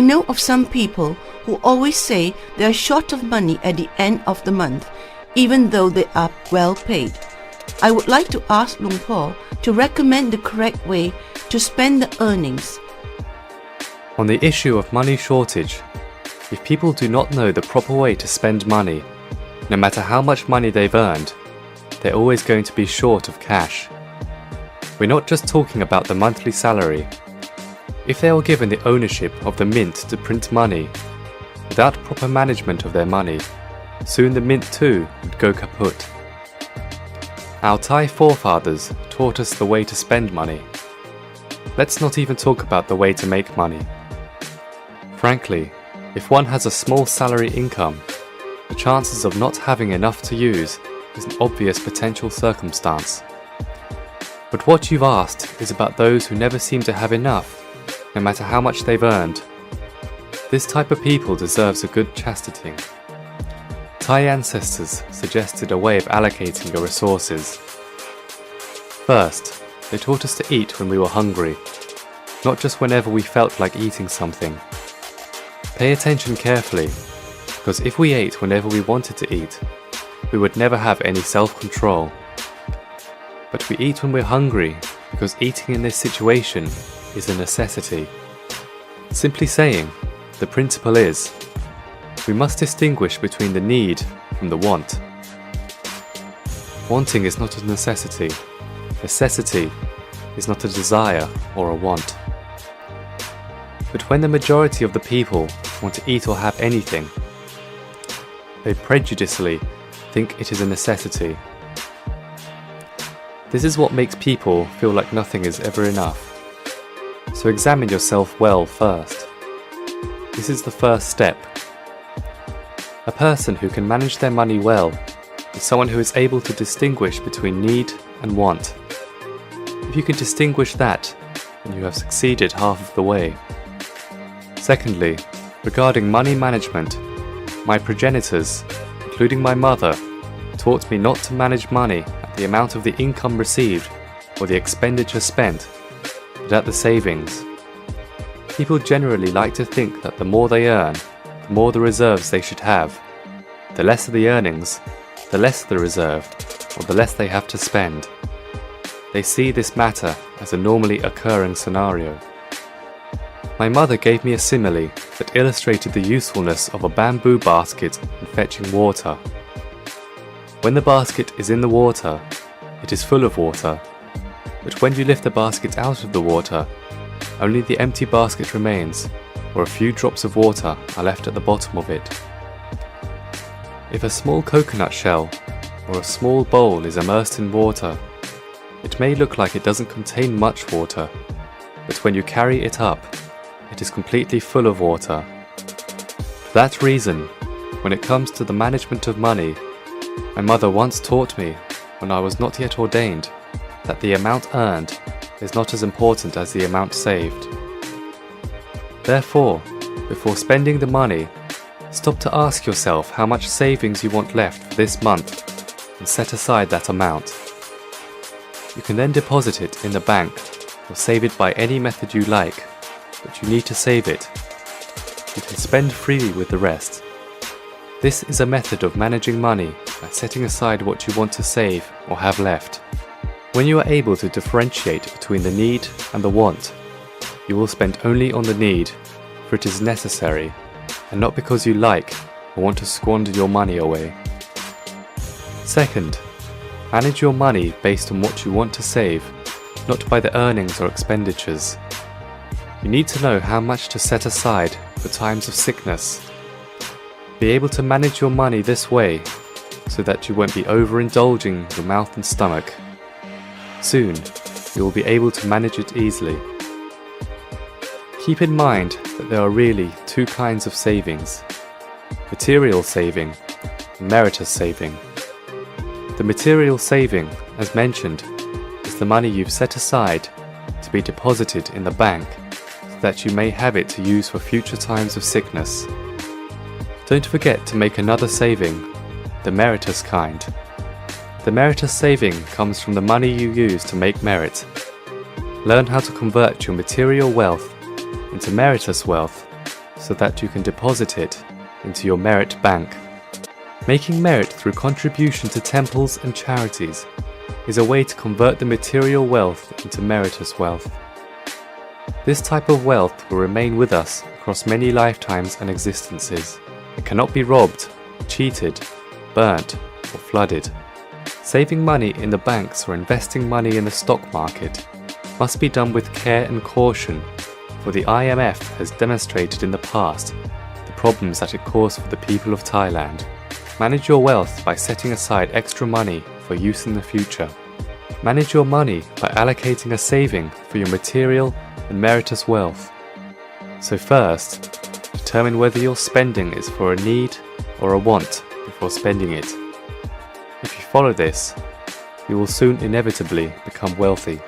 know of some people who always say they are short of money at the end of the month, even though they are well paid. I would like to ask Luang Por to recommend the correct way to spend the earnings. On the issue of money shortage, if people do not know the proper way to spend money, no matter how much money they've earned, they're always going to be short of cash. We're not just talking about the monthly salary. If they are given the ownership of the mint to print money, without proper management of their money, soon the mint too would go kaput. Our Thai forefathers taught us the way to spend money. Let's not even talk about the way to make money. Frankly, if one has a small salary income, the chances of not having enough to use is an obvious potential circumstance. But what you've asked is about those who never seem to have enough, no matter how much they've earned. This type of people deserves a good chastening. Thai ancestors suggested a way of allocating your resources. First, they taught us to eat when we were hungry, not just whenever we felt like eating something. Pay attention carefully, because if we ate whenever we wanted to eat, we would never have any self-control. But we eat when we're hungry, because eating in this situation is a necessity. Simply saying, the principle is, we must distinguish between the need from the want. Wanting is not a necessity. Necessity is not a desire or a want. But when the majority of the people want to eat or have anything, they prejudicially think it is a necessity. This is what makes people feel like nothing is ever enough. So examine yourself well first. This is the first step. A person who can manage their money well is someone who is able to distinguish between need and want. If you can distinguish that, then you have succeeded half of the way. Secondly, regarding money management, my progenitors, including my mother, taught me not to manage money at the amount of the income received or the expenditure spent, but at the savings. People generally like to think that the more they earn, the more the reserves they should have. The less the earnings, the less the reserve, or the less they have to spend. They see this matter as a normally occurring scenario. My mother gave me a simile that illustrated the usefulness of a bamboo basket in fetching water. When the basket is in the water, it is full of water, but when you lift the basket out of the water, only the empty basket remains, or a few drops of water are left at the bottom of it. If a small coconut shell or a small bowl is immersed in water, it may look like it doesn't contain much water, but when you carry it up, it is completely full of water. For that reason, when it comes to the management of money, my mother once taught me, when I was not yet ordained, that the amount earned is not as important as the amount saved. Therefore, before spending the money, stop to ask yourself how much savings you want left for this month and set aside that amount. You can then deposit it in the bank or save it by any method you like, but you need to save it. You can spend freely with the rest. This is a method of managing money by setting aside what you want to save or have left. When you are able to differentiate between the need and the want, you will spend only on the need, for it is necessary, and not because you like or want to squander your money away. Second, manage your money based on what you want to save, not by the earnings or expenditures. You need to know how much to set aside for times of sickness. Be able to manage your money this way, so that you won't be overindulging your mouth and stomach. Soon, you will be able to manage it easily. Keep in mind that there are really two kinds of savings: material saving and meritorious saving. The material saving, as mentioned, is the money you've set aside to be deposited in the bank so that you may have it to use for future times of sickness. Don't forget to make another saving, the meritorious kind. The meritorious saving comes from the money you use to make merit. Learn how to convert your material wealth into meritorious wealth so that you can deposit it into your merit bank. Making merit through contribution to temples and charities is a way to convert the material wealth into meritorious wealth. This type of wealth will remain with us across many lifetimes and existences. It cannot be robbed, cheated, burnt, or flooded. Saving money in the banks or investing money in the stock market must be done with care and caution, for the IMF has demonstrated in the past the problems that it caused for the people of Thailand. Manage your wealth by setting aside extra money for use in the future. Manage your money by allocating a saving for your material and meritorious wealth. So first, determine whether your spending is for a need or a want before spending it. If you follow this, you will soon inevitably become wealthy.